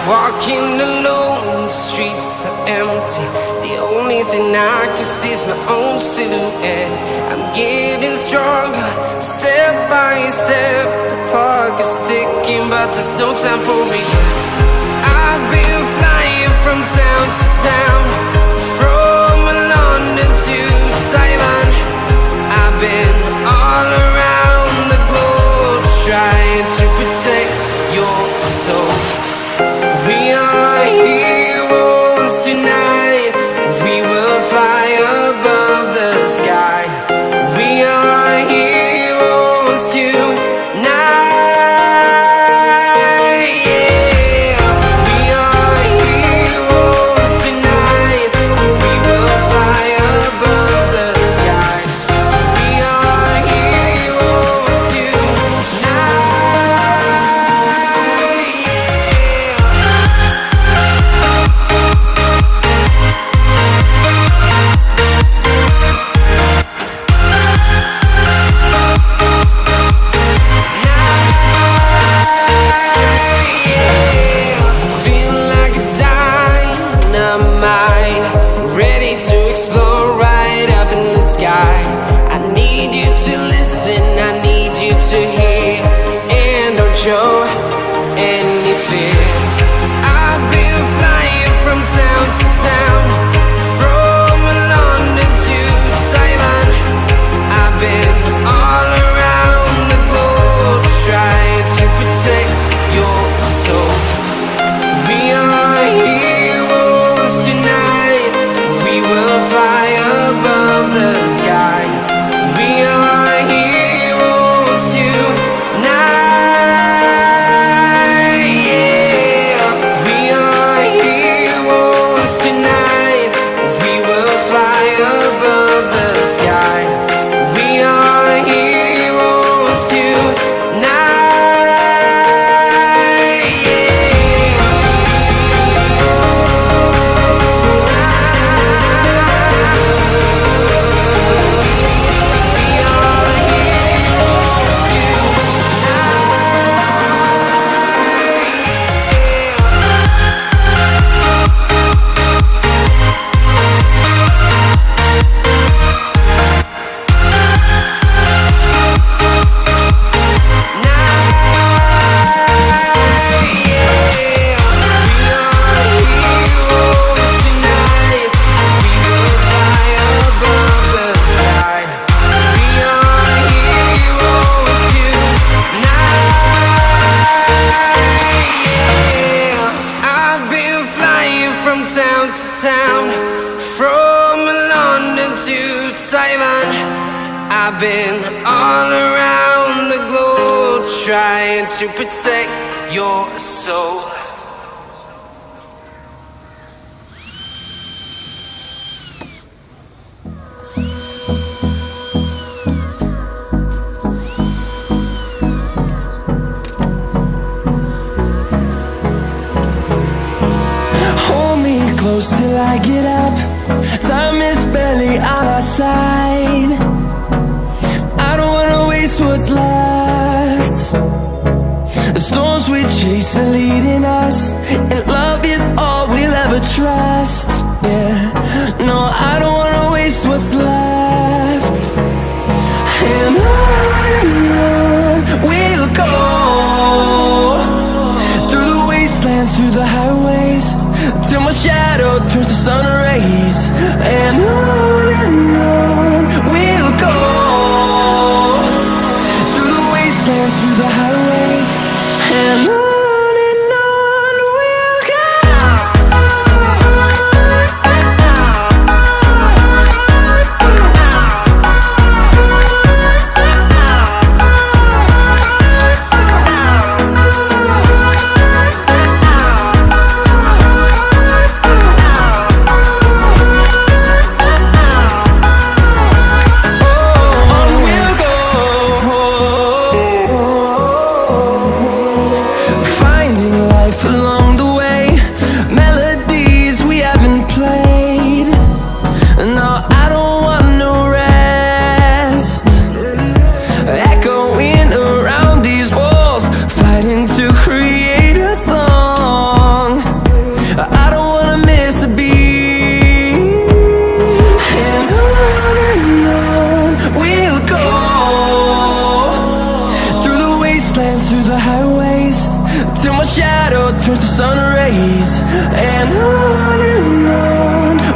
Walking alone, the streets are empty. The only thing I can see is my own silhouette. I'm getting stronger, step by step. The clock is ticking, but there's no time for regrets. I've been flying from town to town, from London to Taiwan. I've been all around the globe, trying to protect your soul. We are heroes tonight. We will fly above the sky. We are heroes tonight. Yeah. We are heroes tonight. We will fly above the sky. We are heroes tonight. I need you to hear, and don't show any fear. I've been flying from town to town, from London to Taiwan. I've been all around the globe, trying to protect your soul. We are heroes tonight. We will fly above the sky. We are heroes tonight. Yeah. We are heroes tonight. We will fly above the sky. We are heroes tonight. From town to town, from London to Taiwan. I've been all around the globe, trying to protect your soul. Close till I get up. Time is barely on our side. I don't wanna waste what's left. The storms we chase are leading us, and love is all we'll ever trust. Yeah, no, I don't wanna waste what's left. And on we'll go, through the wastelands, through the highways, till my shadow turns to sun rays. And on we'll go, through the wastelands, through the highways. And on we'll go. To create a song. ways, till my shadow turns to sun rays. And on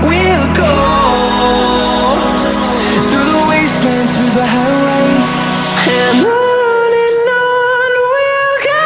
we'll go, through the wastelands, through the highways. And on we'll go.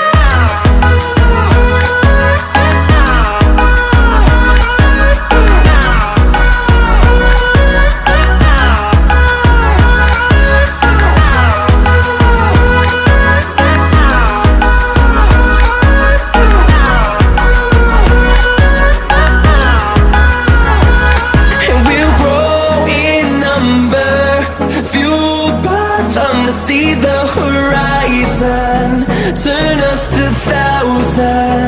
See the horizon, turn us to thousands.